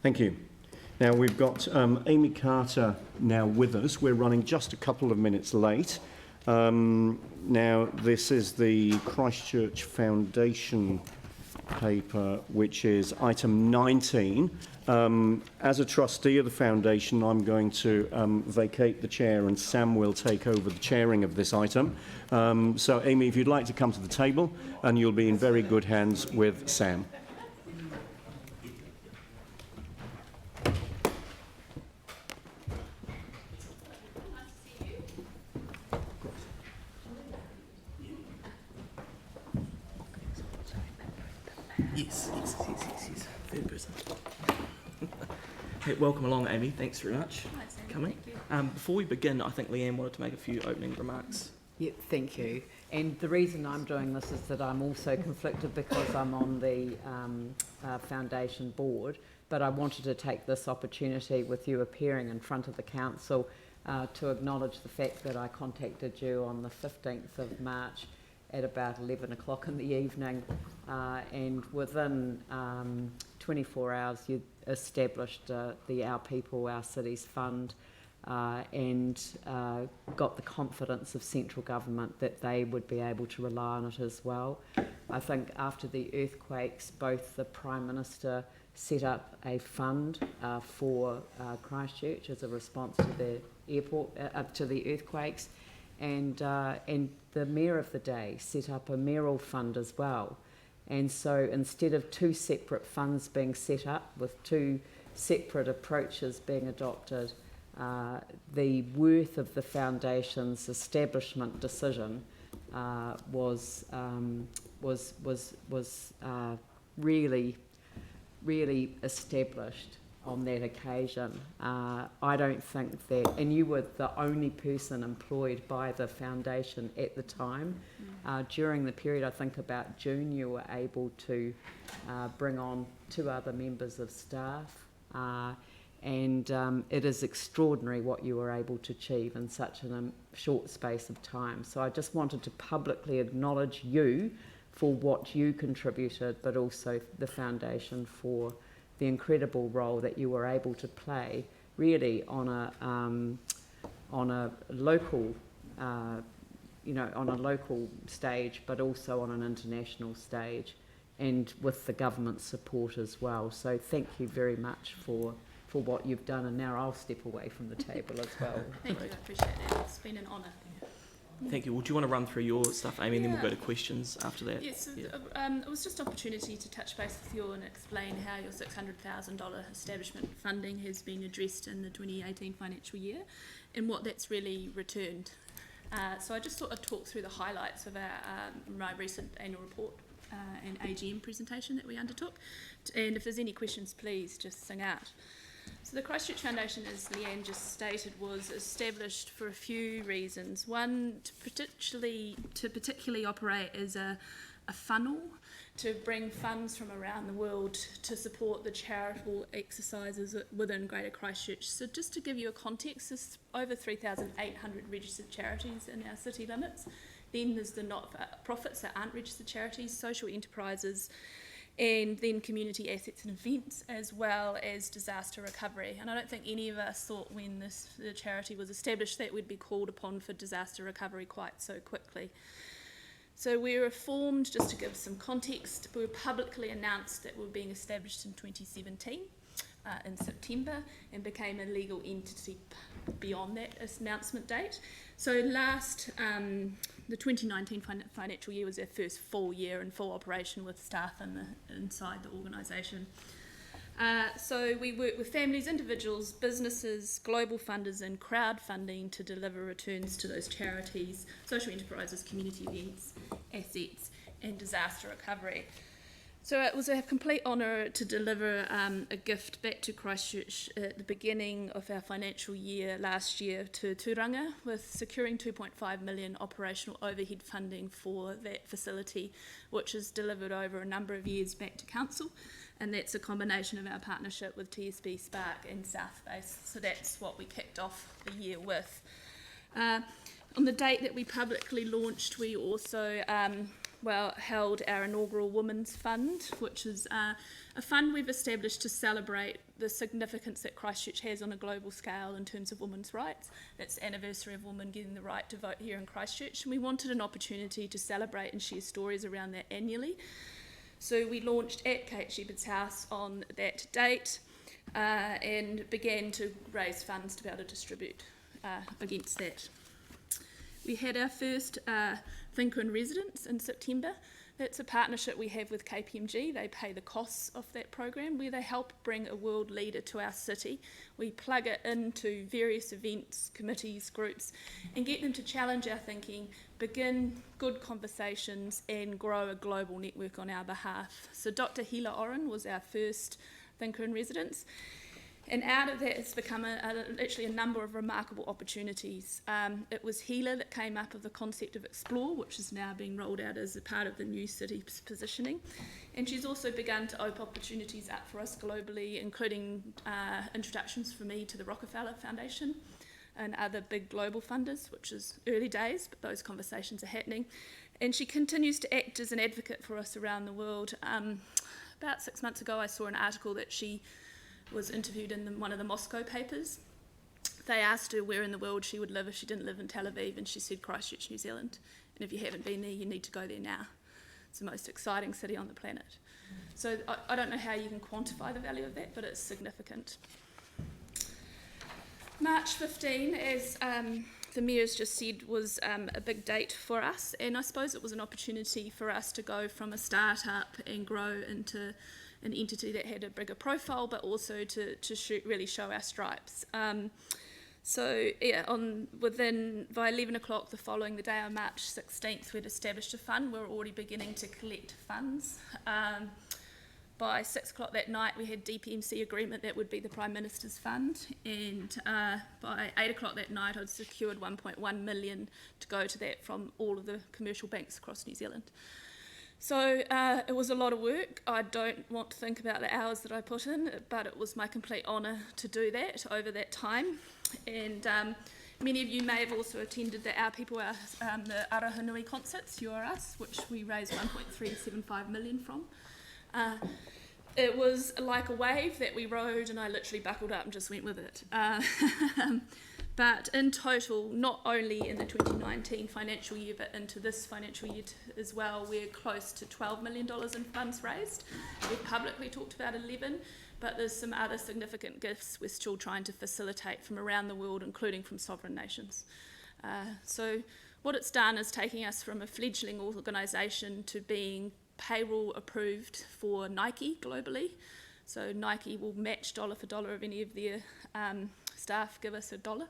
Thank you. Now we've got Amy Carter now with us. We're running just a couple of minutes late. Now this is the Christchurch Foundation paper, which is item 19. As a trustee of the foundation, I'm going to vacate the chair and Sam will take over the chairing of this item. So Amy, if you'd like to come to the table, and you'll be in very good hands with Sam. Yes. Third person. Hey, welcome along, Amy. Thanks very much for coming. Before we begin, I think Leanne wanted to make a few opening remarks. Yeah, thank you. And the reason I'm doing this is that I'm also conflicted because I'm on the foundation board, but I wanted to take this opportunity with you appearing in front of the council to acknowledge the fact that I contacted you on the 15th of March at about 11 o'clock in the evening, and within 24 hours you established the Our People, Our Cities Fund, and got the confidence of central government that they would be able to rely on it as well. I think after the earthquakes, both the Prime Minister set up a fund for Christchurch as a response to the airport, to the earthquakes, and the Mayor of the day set up a mayoral fund as well. And so instead of two separate funds being set up with two separate approaches being adopted, the worth of the foundation's establishment decision was really established on that occasion. I don't think that, and you were the only person employed by the foundation at the time. During the period, I think about June, you were able to bring on 2 other members of staff, and it is extraordinary what you were able to achieve in such a short space of time. So I just wanted to publicly acknowledge you for what you contributed, but also the foundation for the incredible role that you were able to play, really on a local, on a local stage, but also on an international stage, and with the government support as well. So thank you very much for what you've done, and now I'll step away from the table as well. Thank you, I appreciate that. It's been an honour. Thank you. Well, do you want to run through your stuff, Amy, and then we'll go to questions after that? Yes, it was just an opportunity to touch base with you and explain how your $600,000 establishment funding has been addressed in the 2018 financial year and what that's really returned. So I just thought I'd talk through the highlights of my recent annual report and AGM presentation that we undertook. And if there's any questions, please just sing out. So the Christchurch Foundation, as Leanne just stated, was established for a few reasons. One, to particularly operate as a funnel to bring funds from around the world to support the charitable exercises within Greater Christchurch. So just to give you a context, there's over 3,800 registered charities in our city limits. Then there's the not-for-profits that aren't registered charities, social enterprises, and then community assets and events, as well as disaster recovery. And I don't think any of us thought when the charity was established that we'd be called upon for disaster recovery quite so quickly. So we were formed, just to give some context, we were publicly announced that we were being established in 2017 in September, and became a legal entity beyond that announcement date. So the 2019 financial year was our first full year in full operation with staff inside the organisation. So we work with families, individuals, businesses, global funders and crowdfunding to deliver returns to those charities, social enterprises, community events, assets and disaster recovery. So it was a complete honour to deliver a gift back to Christchurch at the beginning of our financial year last year to Turanga, with securing 2.5 million operational overhead funding for that facility, which is delivered over a number of years back to council, and that's a combination of our partnership with TSB, Spark and Southbase. So that's what we kicked off the year with. On the date that we publicly launched, we also held our inaugural Women's Fund, which is a fund we've established to celebrate the significance that Christchurch has on a global scale in terms of women's rights. That's the anniversary of women getting the right to vote here in Christchurch, and we wanted an opportunity to celebrate and share stories around that annually. So we launched at Kate Shepherd's house on that date and began to raise funds to be able to distribute against that. We had our first Thinker in Residence in September. That's a partnership we have with KPMG. They pay the costs of that program, where they help bring a world leader to our city. We plug it into various events, committees, groups, and get them to challenge our thinking, begin good conversations, and grow a global network on our behalf. So Dr. Hila Oren was our first Thinker in Residence. And out of that, it's become actually a number of remarkable opportunities. It was Hila that came up with the concept of Explore, which is now being rolled out as a part of the new city positioning. And she's also begun to open opportunities up for us globally, including introductions for me to the Rockefeller Foundation and other big global funders, which is early days, but those conversations are happening. And she continues to act as an advocate for us around the world. About 6 months ago, I saw an article that she was interviewed in one of the Moscow papers. They asked her where in the world she would live if she didn't live in Tel Aviv, and she said Christchurch, New Zealand. And if you haven't been there, you need to go there now. It's the most exciting city on the planet. So I don't know how you can quantify the value of that, but it's significant. March 15, as the Mayor's just said, was a big date for us, and I suppose it was an opportunity for us to go from a start-up and grow into an entity that had a bigger profile, but also to really show our stripes. By 11 o'clock the following, the day on March 16th, we'd established a fund. We were already beginning to collect funds. By 6 o'clock that night, we had DPMC agreement that would be the Prime Minister's fund, and by 8 o'clock that night, I'd secured 1.1 million to go to that from all of the commercial banks across New Zealand. So it was a lot of work. I don't want to think about the hours that I put in, but it was my complete honour to do that over that time. And many of you may have also attended the Our People, the Arahanui concerts, You Are Us, which we raised 1.375 million from. It was like a wave that we rode, and I literally buckled up and just went with it. But in total, not only in the 2019 financial year, but into this financial year as well, we're close to $12 million in funds raised. We've publicly talked about 11, but there's some other significant gifts we're still trying to facilitate from around the world, including from sovereign nations. So what it's done is taking us from a fledgling organisation to being payroll approved for Nike globally. So Nike will match dollar for dollar if any of their staff give us $1.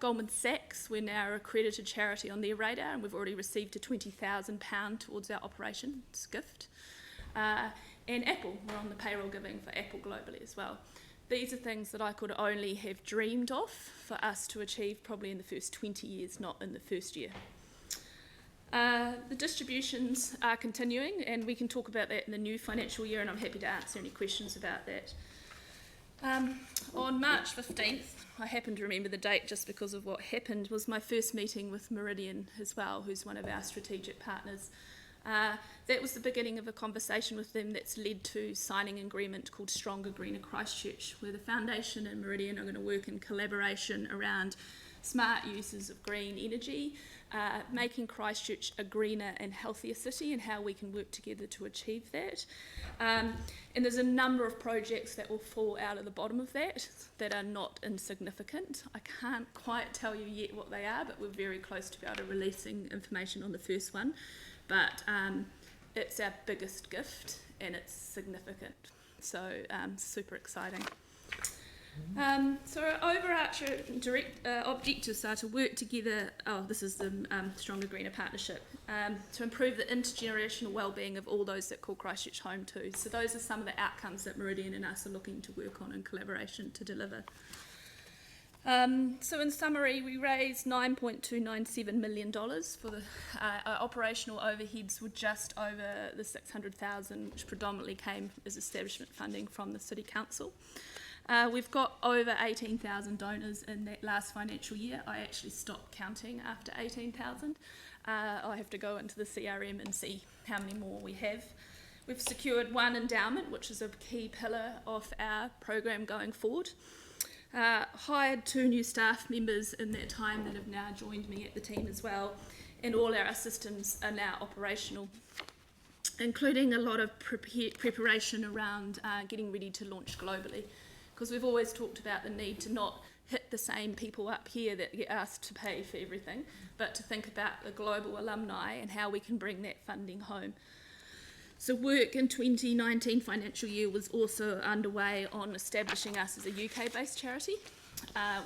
Goldman Sachs, we're now an accredited charity on their radar, and we've already received a £20,000 towards our operations gift. And Apple, we're on the payroll giving for Apple globally as well. These are things that I could only have dreamed of for us to achieve probably in the first 20 years, not in the first year. The distributions are continuing, and we can talk about that in the new financial year, and I'm happy to answer any questions about that. On March 15th, I happen to remember the date just because of what happened, was my first meeting with Meridian as well, who's one of our strategic partners. That was the beginning of a conversation with them that's led to signing an agreement called Stronger Greener Christchurch, where the Foundation and Meridian are going to work in collaboration around smart uses of green energy, making Christchurch a greener and healthier city, and how we can work together to achieve that. And there's a number of projects that will fall out of the bottom of that are not insignificant. I can't quite tell you yet what they are, but we're very close to be able to releasing information on the first one. But it's our biggest gift, and it's significant. So super exciting. So our overarching objectives are to work together, this is the Stronger Greener Partnership, to improve the intergenerational wellbeing of all those that call Christchurch home too. So those are some of the outcomes that Meridian and us are looking to work on in collaboration to deliver. So in summary, we raised $9.297 million for the our operational overheads were just over the $600,000, which predominantly came as establishment funding from the City Council. We've got over 18,000 donors in that last financial year. I actually stopped counting after 18,000. I have to go into the CRM and see how many more we have. We've secured one endowment, which is a key pillar of our program going forward. Hired 2 new staff members in that time that have now joined me at the team as well, and all our systems are now operational, including a lot of preparation around getting ready to launch globally, because we've always talked about the need to not hit the same people up here that get asked to pay for everything, but to think about the global alumni and how we can bring that funding home. So work in 2019 financial year was also underway on establishing us as a UK-based charity.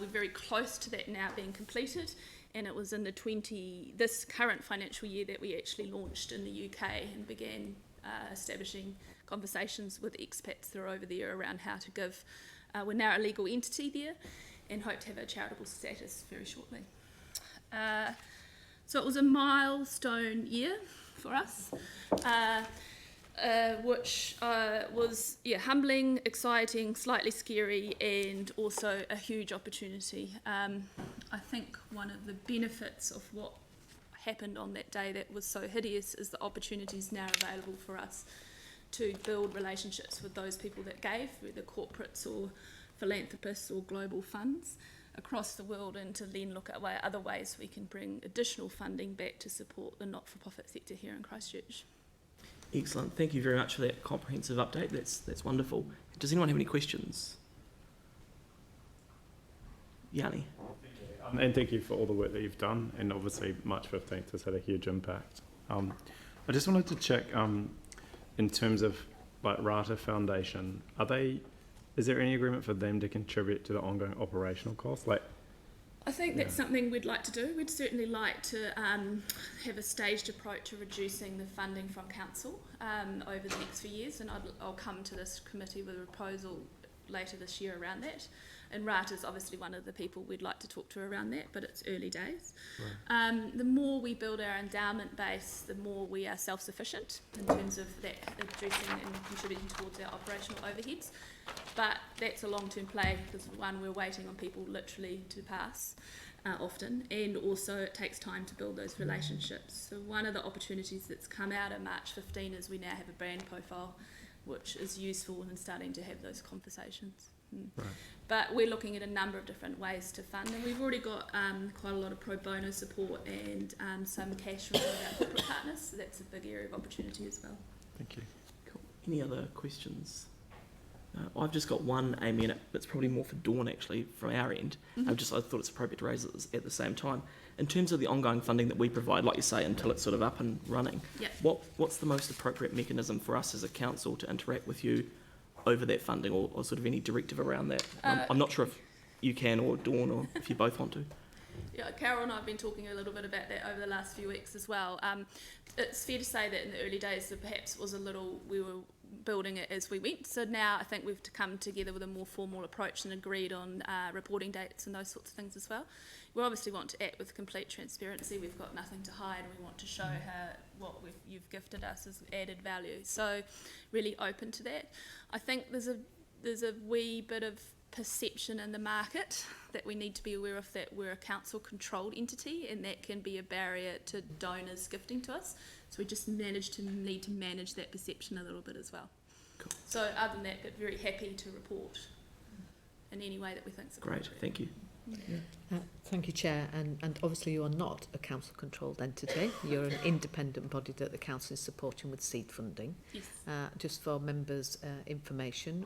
We're very close to that now being completed, and it was in this current financial year that we actually launched in the UK and began establishing conversations with expats that are over there around how to give. We're now a legal entity there and hope to have a charitable status very shortly. So it was a milestone year for us. Which was humbling, exciting, slightly scary, and also a huge opportunity. I think one of the benefits of what happened on that day that was so hideous is the opportunities now available for us to build relationships with those people that gave, whether corporates or philanthropists or global funds across the world, and to then look at other ways we can bring additional funding back to support the not-for-profit sector here in Christchurch. Excellent. Thank you very much for that comprehensive update. That's wonderful. Does anyone have any questions? Yanni. And thank you for all the work that you've done, and obviously March 15th has had a huge impact. I just wanted to check in terms of like Rata Foundation, is there any agreement for them to contribute to the ongoing operational costs? I think that's something we'd like to do. We'd certainly like to have a staged approach to reducing the funding from council over the next few years, and I'll come to this committee with a proposal later this year around that. And Rata's obviously one of the people we'd like to talk to around that, but it's early days. Right. The more we build our endowment base, the more we are self-sufficient in terms of that addressing and contributing towards our operational overheads. But that's a long-term play, because one, we're waiting on people literally to pass often, and also it takes time to build those relationships. So one of the opportunities that's come out of March 15 is we now have a brand profile, which is useful in starting to have those conversations. Right. But we're looking at a number of different ways to fund, and we've already got quite a lot of pro bono support and some cash from our corporate partners, so that's a big area of opportunity as well. Thank you. Cool. Any other questions? I've just got one, Amy, and it's probably more for Dawn actually from our end. Mm-hmm. I thought it's appropriate to raise it at the same time. In terms of the ongoing funding that we provide, like you say, until it's sort of up and running, yep. What's the most appropriate mechanism for us as a council to interact with you over that funding, or sort of any directive around that? I'm not sure if you can, or Dawn, or if you both want to. Yeah, Carol and I have been talking a little bit about that over the last few weeks as well. It's fair to say that in the early days, perhaps was we were building it as we went. So now I think we've come together with a more formal approach and agreed on reporting dates and those sorts of things as well. We obviously want to act with complete transparency. We've got nothing to hide. We want to show what you've gifted us as added value. So really open to that. I think there's a wee bit of perception in the market that we need to be aware of, that we're a council controlled entity, and that can be a barrier to donors gifting to us. So we just need to manage that perception a little bit as well. Cool. So other than that, but very happy to report in any way that we think is appropriate. Great, thank you. Yeah. Thank you, Chair. And obviously you are not a council-controlled entity. You're an independent body that the council is supporting with seed funding. Yes. Just for members' information,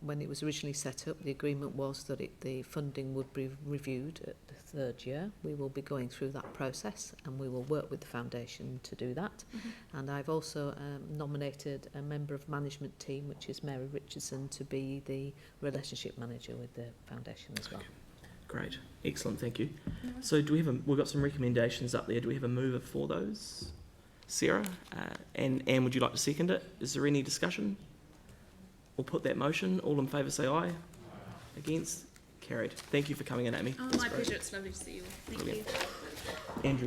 when it was originally set up, the agreement was that the funding would be reviewed at the third year. We will be going through that process, and we will work with the foundation to do that. Mm-hmm. And I've also nominated a member of management team, which is Mary Richardson, to be the relationship manager with the foundation as well. Okay. Great, excellent, thank you. So we've got some recommendations up there. Do we have a mover for those? Sarah, and Anne, would you like to second it? Is there any discussion? We'll put that motion. All in favour say aye. Against? Carried. Thank you for coming in, Amy. Oh, my pleasure. It's lovely to see you all. Thank you. Andrew.